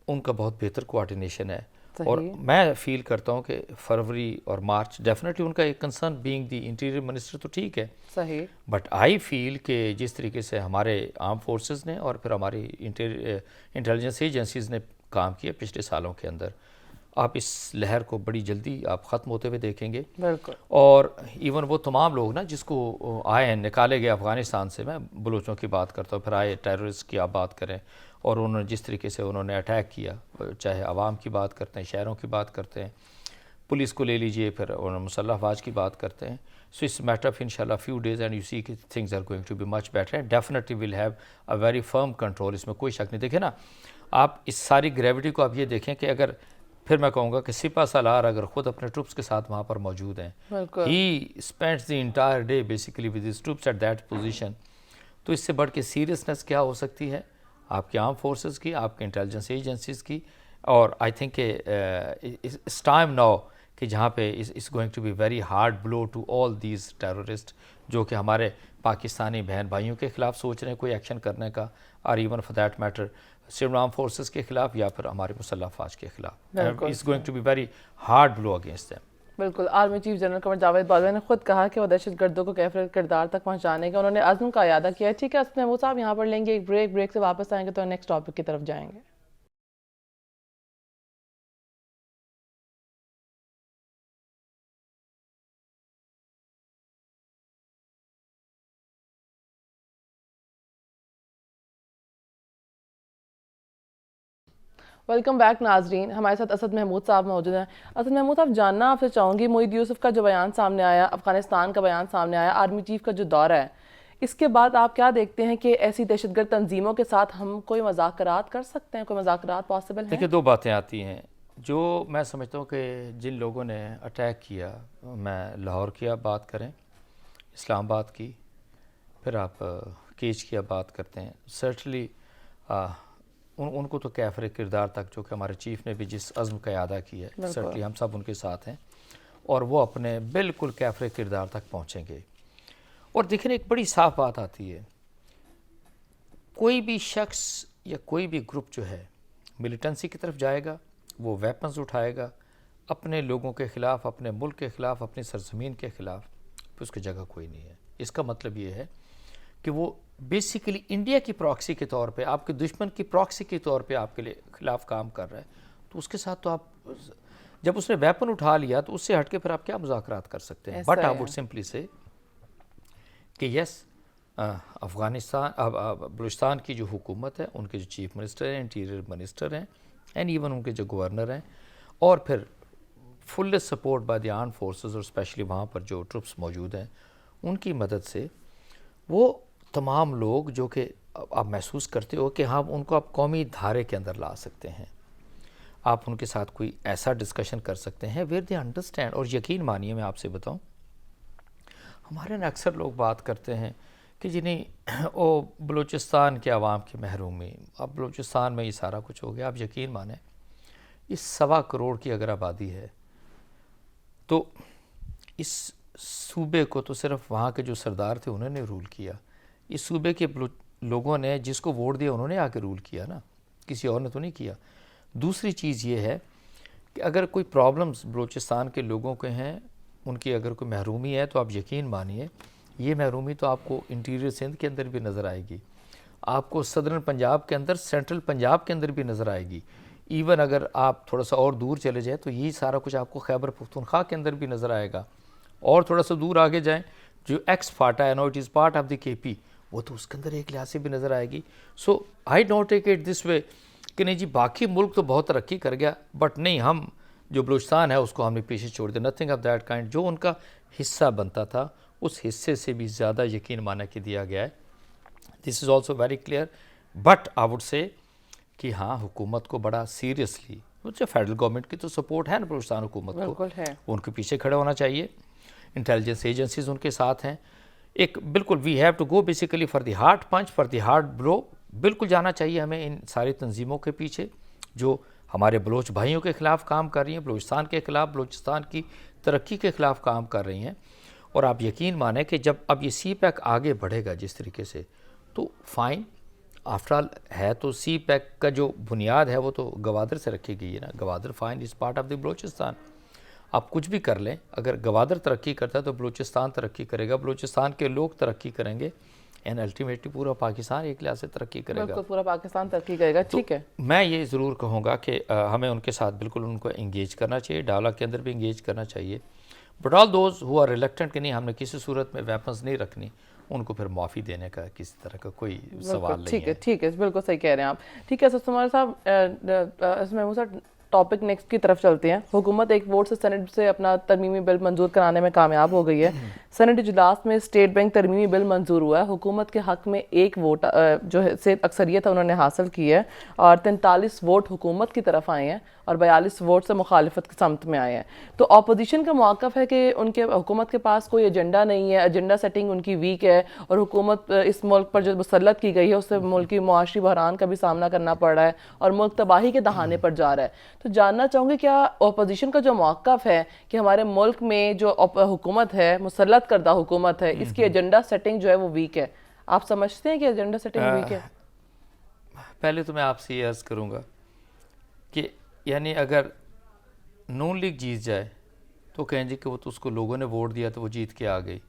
ان کا بہت بہتر کوآرڈینیشن ہے. اور میں فیل کرتا ہوں کہ فروری اور مارچ ڈیفینیٹلی ان کا ایک concern being the interior minister تو ٹھیک ہے صحیح, بٹ آئی فیل کہ جس طریقے سے ہمارے آرم فورسز نے اور پھر ہماری انٹیلیجنس ایجنسیز نے کام کیا پچھلے سالوں کے اندر, آپ اس لہر کو بڑی جلدی آپ ختم ہوتے ہوئے دیکھیں گے. بالکل. اور ایون وہ تمام لوگ نا جس کو آئے ہیں نکالے گئے افغانستان سے, میں بلوچوں کی بات کرتا ہوں, پھر آئے ٹیررسٹ کی آپ بات کریں اور انہوں نے جس طریقے سے انہوں نے اٹیک کیا, چاہے عوام کی بات کرتے ہیں, شہروں کی بات کرتے ہیں, پولیس کو لے لیجئے, پھر انہوں نے مسلح افواج کی بات کرتے ہیں. سو اٹس میٹر آف انشاءاللہ few days and you see کہ things are going to be much better and definitely will have a very firm control. اس میں کوئی شک نہیں. دیکھیں نا آپ اس ساری گریوٹی کو آپ یہ دیکھیں کہ اگر پھر میں کہوں گا کہ سپہ سالار اگر خود اپنے ٹروپس کے ساتھ وہاں پر موجود ہیں, he spends the entire day basically with his troops at that position, تو اس سے بڑھ کے سیریسنس کیا ہو سکتی ہے آپ کے آرم فورسز کی, آپ کے انٹیلیجنس ایجنسیز کی. اور آئی تھنک کہ اٹس ٹائم ناؤ کہ جہاں پہ اس going to be very hard blow to all these terrorist جو کہ ہمارے پاکستانی بہن بھائیوں کے خلاف سوچ رہے ہیں کوئی ایکشن کرنے کا, اور even for that matter civil arm forces کے خلاف یا پھر ہمارے مسلح افواج کے خلاف. It's going to be very hard blow against them. بالکل. Army chief general Qamar Javed Bajwa نے خود کہا کہ وہ دہشت گردوں کو کیفر کردار تک پہنچانے کا انہوں نے عزم کا اعادہ کیا ہے. ٹھیک ہے اسد محمود صاحب, یہاں پر لیں گے ایک بریک سے واپس آئیں گے تو نیکسٹ ٹاپک کی طرف جائیں گے. ویلکم بیک ناظرین, ہمارے ساتھ اسد محمود صاحب موجود ہیں. اسد محمود صاحب, جاننا آپ سے چاہوں گی معید یوسف کا جو بیان سامنے آیا, افغانستان کا بیان سامنے آیا, آرمی چیف کا جو دورہ ہے, اس کے بعد آپ کیا دیکھتے ہیں کہ ایسی دہشت گرد تنظیموں کے ساتھ ہم کوئی مذاکرات کر سکتے ہیں, کوئی مذاکرات پاسبل ہیں؟ دیکھیں 2 باتیں آتی ہیں جو میں سمجھتا ہوں کہ جن لوگوں نے اٹیک کیا, میں لاہور کی آپ بات کریں, اسلام آباد کی, پھر آپ کیچ کی آپ بات کرتے ہیں, سرٹنلی ان کو تو کیفر کردار تک جو کہ ہمارے چیف نے بھی جس عزم کا اعادہ کیا ہے, سرٹنلی ہم سب ان کے ساتھ ہیں اور وہ اپنے بالکل کیفر کردار تک پہنچیں گے. اور دیکھیں ایک بڑی صاف بات آتی ہے, کوئی بھی شخص یا کوئی بھی گروپ جو ہے ملیٹنسی کی طرف جائے گا, وہ ویپنز اٹھائے گا اپنے لوگوں کے خلاف, اپنے ملک کے خلاف, اپنی سرزمین کے خلاف, اس کی جگہ کوئی نہیں ہے. اس کا مطلب یہ ہے کہ وہ بیسیکلی انڈیا کی پراکسی کے طور پہ، آپ کے دشمن کی پراکسی کے طور پہ آپ کے لیے خلاف کام کر رہا ہے. تو اس کے ساتھ تو آپ، جب اس نے ویپن اٹھا لیا تو اس سے ہٹ کے پھر آپ کیا مذاکرات کر سکتے ہیں؟ But I would simply say کہ یس، افغانستان، بلوچستان کی جو حکومت ہے، ان کے جو چیف منسٹر ہیں، انٹیریئر منسٹر ہیں، اینڈ ایون ان کے جو گورنر ہیں، اور پھر full support by the arm forces, اور اسپیشلی وہاں پر جو ٹروپس موجود ہیں ان کی مدد سے، وہ تمام لوگ جو کہ آپ محسوس کرتے ہو کہ ہاں ان کو آپ قومی دھارے کے اندر لا سکتے ہیں، آپ ان کے ساتھ کوئی ایسا ڈسکشن کر سکتے ہیں ویئر دے انڈرسٹینڈ. اور یقین مانیے میں آپ سے بتاؤں، ہمارے یہاں اکثر لوگ بات کرتے ہیں کہ جی نہیں وہ بلوچستان کے عوام کی محرومی، اب بلوچستان میں یہ سارا کچھ ہو گیا. آپ یقین مانیں اس 1.25 کروڑ کی اگر آبادی ہے تو اس صوبے کو تو صرف وہاں کے جو سردار تھے انہوں نے رول کیا. اس صوبے کے لوگوں نے جس کو ووٹ دیا انہوں نے آ کے رول کیا نا، کسی اور نے تو نہیں کیا. دوسری چیز یہ ہے کہ اگر کوئی پرابلمز بلوچستان کے لوگوں کے ہیں، ان کی اگر کوئی محرومی ہے، تو آپ یقین مانیے یہ محرومی تو آپ کو انٹیریئر سندھ کے اندر بھی نظر آئے گی، آپ کو صدرن پنجاب کے اندر، سینٹرل پنجاب کے اندر بھی نظر آئے گی. ایون اگر آپ تھوڑا سا اور دور چلے جائیں تو یہی سارا کچھ آپ کو خیبر پختونخوا کے اندر بھی نظر آئے گا. اور تھوڑا سا دور آگے جائیں، جو ایکس فاٹا ہے، no it is part of the KP, وہ تو اس کے اندر ایک لحاظ سے بھی نظر آئے گی. سو I don't take it this وے کہ نہیں جی باقی ملک تو بہت ترقی کر گیا، بٹ نہیں، ہم جو بلوچستان ہے اس کو ہم نے پیچھے چھوڑ دیا. Nothing of that kind. جو ان کا حصہ بنتا تھا اس حصے سے بھی زیادہ یقین مانا کہ دیا گیا ہے. This is also very clear. But I would say کہ ہاں حکومت کو بڑا سیریسلی، فیڈرل گورنمنٹ کی تو سپورٹ ہے نا بلوچستان حکومت کو، بالکل ہے، ان کے پیچھے کھڑے ہونا چاہیے. انٹیلیجنس ایجنسیز ان کے ساتھ ہیں. ایک بالکل we have to go basically for the hard punch, for the hard blow. بالکل جانا چاہیے ہمیں ان ساری تنظیموں کے پیچھے جو ہمارے بلوچ بھائیوں کے خلاف کام کر رہی ہیں، بلوچستان کے خلاف، بلوچستان کی ترقی کے خلاف کام کر رہی ہیں. اور آپ یقین مانیں کہ جب اب یہ سی پیک آگے بڑھے گا جس طریقے سے، تو فائن. آفٹر آل ہے تو سی پیک کا جو بنیاد ہے وہ تو گوادر سے رکھی گئی ہے نا. Gwadar fine is part of the Balochistan. آپ کچھ بھی کر لیں، اگر گوادر ترقی کرتا ہے تو بلوچستان ترقی کرے گا، بلوچستان کے لوگ ترقی کریں گے، اینڈ الٹیمیٹلی پورا پاکستان ایک لحاظ سے ترقی کرے گا. بالکل پورا پاکستان ترقی کرے گا. ٹھیک ہے، میں یہ ضرور کہوں گا کہ ہمیں ان کے ساتھ بالکل ان کو انگیج کرنا چاہیے، ڈائلاگ کے اندر بھی انگیج کرنا چاہیے. But all those who are reluctant کہ نہیں ہم نے کسی صورت میں ویپنز نہیں رکھنی، ان کو پھر معافی دینے کا کسی طرح کا کوئی سوال نہیں ہے. ٹھیک ہے، بالکل صحیح کہہ رہے ہیں آپ. ٹھیک ہے سر سمار صاحب، محمود صاحب ٹاپک نیکسٹ کی طرف چلتے ہیں. حکومت ایک ووٹ سے سینٹ سے اپنا ترمیمی بل منظور کرانے میں کامیاب ہو گئی ہے. سینٹ اجلاس میں اسٹیٹ بینک ترمیمی بل منظور ہوا ہے. حکومت کے حق میں ایک ووٹ جو سے اکثریت انہوں نے حاصل کی ہے، اور 43 ووٹ حکومت کی طرف آئے ہیں اور 42 ووٹ سے مخالفت کی سمت میں آئے ہیں. تو اپوزیشن کا موقف ہے کہ ان کے حکومت کے پاس کوئی ایجنڈا نہیں ہے، ایجنڈا سیٹنگ ان کی ویک ہے، اور حکومت اس ملک پر جو مسلط کی گئی ہے اس سے ملکی معاشی بحران کا بھی سامنا کرنا پڑ رہا ہے اور ملک تباہی کے دہانے پر جا رہا ہے. تو جاننا چاہوں گے کیا اپوزیشن کا جو موقف ہے کہ ہمارے ملک میں جو حکومت ہے، مسلط کردہ حکومت ہے، اس کی ایجنڈا سیٹنگ جو ہے وہ ویک ہے. آپ سمجھتے ہیں کہ ایجنڈا سیٹنگ ویک ہے؟ پہلے تو میں آپ سے یہ عرض کروں گا کہ یعنی اگر نون لیگ جیت جائے تو کہیں جی کہ وہ تو اس کو لوگوں نے ووٹ دیا تو وہ جیت کے آ گئی.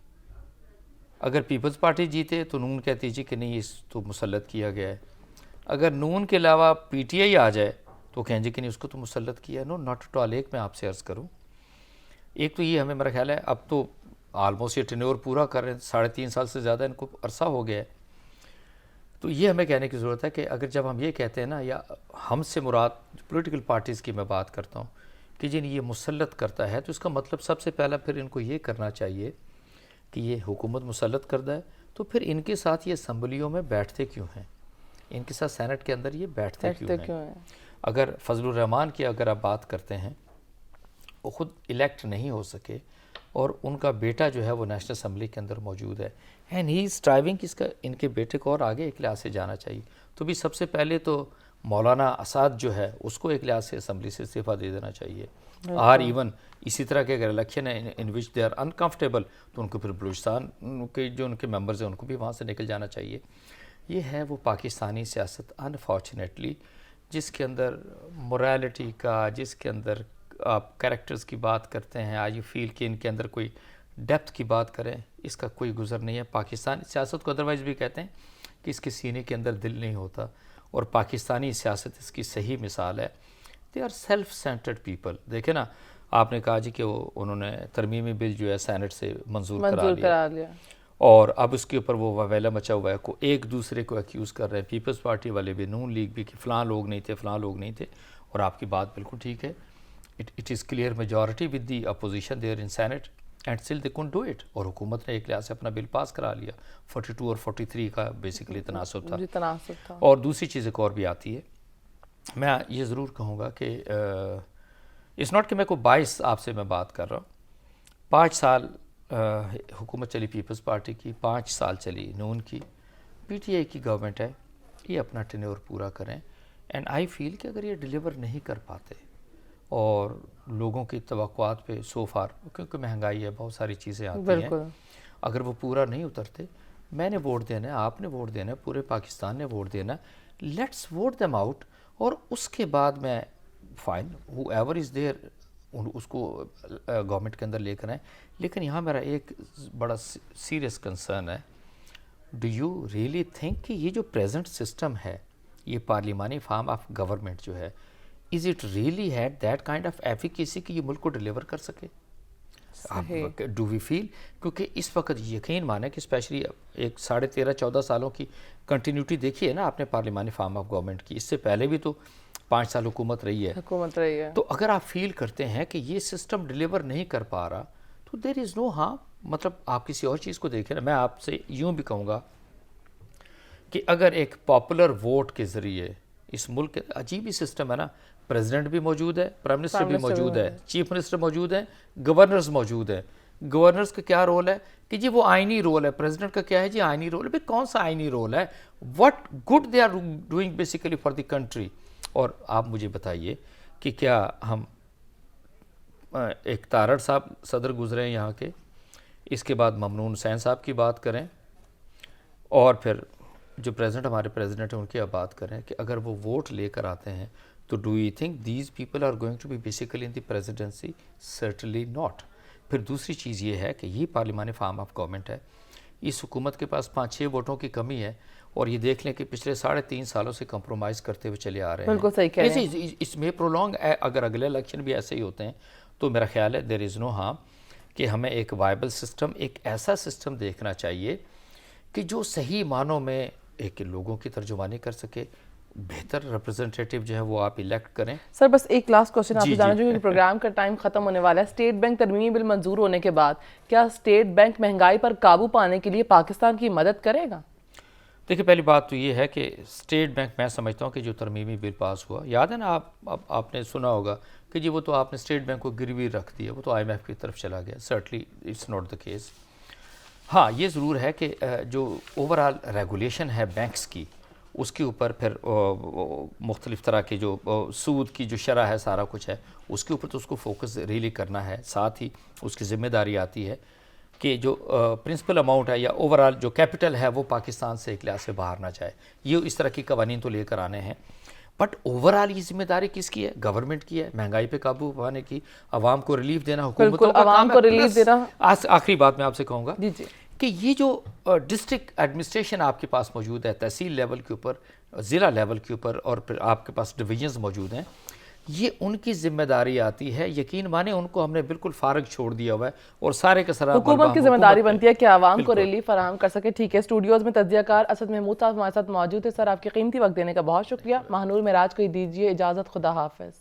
اگر پیپلز پارٹی جیتے تو نون کہتی جی کہ نہیں اس تو مسلط کیا گیا ہے. اگر نون کے علاوہ پی ٹی آئی آ جائے تو کہیں جی کہ نہیں اس کو تو مسلط کیا ہے. نو ناٹ ایٹ آل. ایک میں آپ سے عرض کروں، ایک تو یہ ہمیں میرا خیال ہے اب تو آلموسٹ یہ ٹینیور پورا کر رہے ہیں، 3.5 سال سے زیادہ ان کو عرصہ ہو گیا ہے. تو یہ ہمیں کہنے کی ضرورت ہے کہ اگر جب ہم یہ کہتے ہیں نا، یا ہم سے مراد پولیٹیکل پارٹیز کی میں بات کرتا ہوں کہ جن یہ مسلط کرتا ہے، تو اس کا مطلب سب سے پہلا پھر ان کو یہ کرنا چاہیے کہ یہ حکومت مسلط کردہ ہے تو پھر ان کے ساتھ یہ اسمبلیوں میں بیٹھتے کیوں ہیں، ان کے ساتھ سینٹ کے اندر یہ بیٹھتے کیوں ہیں. اگر فضل الرحمان کی اگر آپ بات کرتے ہیں، وہ خود الیکٹ نہیں ہو سکے اور ان کا بیٹا جو ہے وہ نیشنل اسمبلی کے اندر موجود ہے، اینڈ ہی از ٹرائیونگ کہ اس کا ان کے بیٹے کو اور آگے ایک لحاظ سے جانا چاہیے. تو بھی سب سے پہلے تو مولانا اسد جو ہے اس کو ایک لحاظ سے اسمبلی سے استعفیٰ دے دینا چاہیے. اور ایون اسی طرح کے اگر الیکشن ہے ان وچ دے آر انکمفرٹیبل تو ان کو پھر بلوچستان کے جو ان کے ممبرز ہیں ان کو بھی وہاں سے نکل جانا چاہیے. یہ ہے وہ پاکستانی سیاست انفارچونیٹلی جس کے اندر موریلٹی کا، جس کے اندر آپ کریکٹرز کی بات کرتے ہیں، آئی یو فیل کہ ان کے اندر کوئی ڈیپتھ کی بات کریں اس کا کوئی گزر نہیں ہے. پاکستان سیاست کو ادروائز بھی کہتے ہیں کہ اس کے سینے کے اندر دل نہیں ہوتا, اور پاکستانی سیاست اس کی صحیح مثال ہے. They are self centred people. دیکھیں نا, آپ نے کہا جی کہ انہوں نے ترمیمی بل جو ہے سینٹ سے منظور کرا لیا, اور اب اس کے اوپر وہ وویلا مچا ہوا ہے, کو ایک دوسرے کو ایکیوز کر رہے ہیں, پیپلز پارٹی والے بھی, نون لیگ بھی, کہ فلاں لوگ نہیں تھے, فلاں لوگ نہیں تھے. اور آپ کی بات بالکل ٹھیک ہے, it is clear majority with the opposition there in senate and still they can't do it. اور حکومت نے ایک لحاظ سے اپنا بل پاس کرا لیا. 42 اور 43 کا بیسیکلی تناسب تھا. اور دوسری چیز ایک اور بھی آتی ہے, میں یہ ضرور کہوں گا کہ اٹس ناٹ کہ میں کوئی باعث آپ سے میں بات کر رہا ہوں. 5 سال حکومت چلی پیپلز پارٹی کی, 5 سال چلی نون کی, پی ٹی آئی کی گورنمنٹ ہے, یہ اپنا ٹینیور پورا کریں. اینڈ آئی فیل کہ اگر یہ ڈیلیور نہیں کر پاتے اور لوگوں کی توقعات پہ سو فار, کیونکہ مہنگائی ہے, بہت ساری چیزیں آتی ہیں, اگر وہ پورا نہیں اترتے, میں نے ووٹ دینا ہے, آپ نے ووٹ دینا ہے, پورے پاکستان نے ووٹ دینا ہے, لیٹس ووٹ دیم آؤٹ. اور اس کے بعد میں fine whoever is there اس کو گورنمنٹ کے اندر لے کر آئیں. لیکن یہاں میرا ایک بڑا سیریس کنسرن ہے, ڈو یو ریئلی تھنک کہ یہ جو پریزنٹ سسٹم ہے, یہ پارلیمانی فارم آف گورنمنٹ جو ہے, is it really had that kind of efficacy کہ یہ ملک کو ڈیلیور کر سکے؟ ڈو وی فیل, کیونکہ اس وقت یقین مانیں کہ اسپیشلی ایک 13.5-14 سالوں کی کنٹینیوٹی دیکھی ہے نا آپ نے پارلیمانی فارم آف گورنمنٹ کی, اس سے پہلے بھی تو 5 سال حکومت رہی ہے. تو اگر آپ فیل کرتے ہیں کہ یہ سسٹم ڈیلیور نہیں کر پا رہا, تو دیر از نو ہارم. مطلب آپ کسی اور چیز کو دیکھیں نا. میں آپ سے یوں بھی کہوں گا کہ اگر ایک پاپولر ووٹ کے ذریعے اس ملک کے عجیب ہی سسٹم ہے نا, پریزیڈنٹ بھی موجود ہے, پرائم منسٹر بھی موجود ہے, چیف منسٹر موجود ہے, گورنرز موجود ہیں. گورنرز کا کیا رول ہے کہ جی وہ آئینی رول ہے. پریزیڈنٹ کا کیا ہے جی آئینی رول ہے. بھئی کون سا آئینی رول ہے؟ What good they are doing basically for the country. اور آپ مجھے بتائیے کہ کیا ہم ایک تارڑ صاحب صدر گزرے ہیں یہاں کے, اس کے بعد ممنون حسین صاحب کی بات کریں, اور پھر جو پریزیڈنٹ ہمارے پریزیڈنٹ ہیں ان کی آپ بات کریں کہ اگر وہ ووٹ لے کر آتے ہیں, تو do you think these people are going to be basically in the presidency? Certainly not. پھر دوسری چیز یہ ہے کہ یہ پارلیمانی فارم آف گورنمنٹ ہے, اس حکومت کے پاس 5-6 ووٹوں کی کمی ہے, اور یہ دیکھ لیں کہ پچھلے 3.5 سالوں سے کمپرومائز کرتے ہوئے چلے آ رہے ہیں. بالکل صحیح کہہ رہے ہیں. اس میں پرولونگ, اگر اگلے الیکشن بھی ایسے ہی ہوتے ہیں تو میرا خیال ہے دیر از نو ہارم کہ ہمیں ایک وائبل سسٹم, ایک ایسا سسٹم دیکھنا چاہیے کہ جو صحیح معنوں میں ایک لوگوں کی ترجمانی کر سکے. بہتر ریپرزنٹیٹیو جو ہے وہ آپ الیکٹ کریں. سر بس ایک لاسٹ کوشچن آپ سے جاننا چاہوں گی, پروگرام کا ٹائم ختم ہونے والا ہے. اسٹیٹ بینک ترمیمی بل منظور ہونے کے بعد کیا اسٹیٹ بینک مہنگائی پر قابو پانے کے لیے پاکستان کی مدد کرے گا؟ دیکھیں, پہلی بات تو یہ ہے کہ اسٹیٹ بینک, میں سمجھتا ہوں کہ جو ترمیمی بل پاس ہوا, یاد ہے نا آپ نے سنا ہوگا کہ جی وہ تو آپ نے اسٹیٹ بینک کو گروی رکھ دیا, وہ تو آئی ایم ایف کی طرف چلا گیا. Certainly it's not the case. ہاں یہ ضرور ہے کہ جو اوور آل ریگولیشن ہے بینکس کی, اس کے اوپر پھر مختلف طرح کے جو سود کی جو شرح ہے, سارا کچھ ہے, اس کے اوپر تو اس کو فوکس ریلی کرنا ہے. ساتھ ہی اس کی ذمہ داری آتی ہے کہ جو پرنسپل اماؤنٹ ہے یا اوور آل جو کیپٹل ہے وہ پاکستان سے ایک لحاظ سے باہر نہ جائے. یہ اس طرح کی قوانین تو لے کر آنے ہیں, بٹ اوور آل یہ ذمہ داری کس کی ہے؟ گورنمنٹ کی ہے. مہنگائی پہ قابو پانے کی, عوام کو ریلیف دینا حکومتوں کا عوام کو ریلیف دینا. آخری بات میں آپ سے کہوں گا جی جی کہ یہ جو ڈسٹرکٹ ایڈمنسٹریشن آپ کے پاس موجود ہے, تحصیل لیول کے اوپر, ضلع لیول کے اوپر, اور پھر آپ کے پاس ڈویژنز موجود ہیں, یہ ان کی ذمہ داری آتی ہے. یقین مانیں ان کو ہم نے بالکل فارغ چھوڑ دیا ہوا ہے, اور سارے کا سارا حکومت کی ذمہ داری بنتی ہے کہ عوام کو ریلیف فراہم کر سکے. ٹھیک ہے, اسٹوڈیوز میں تجزیہ کار اسد محمود صاحب ہمارے ساتھ موجود ہے. سر آپ کے قیمتی وقت دینے کا بہت شکریہ. ماہنور معراج کو دیجیے اجازت. خدا حافظ.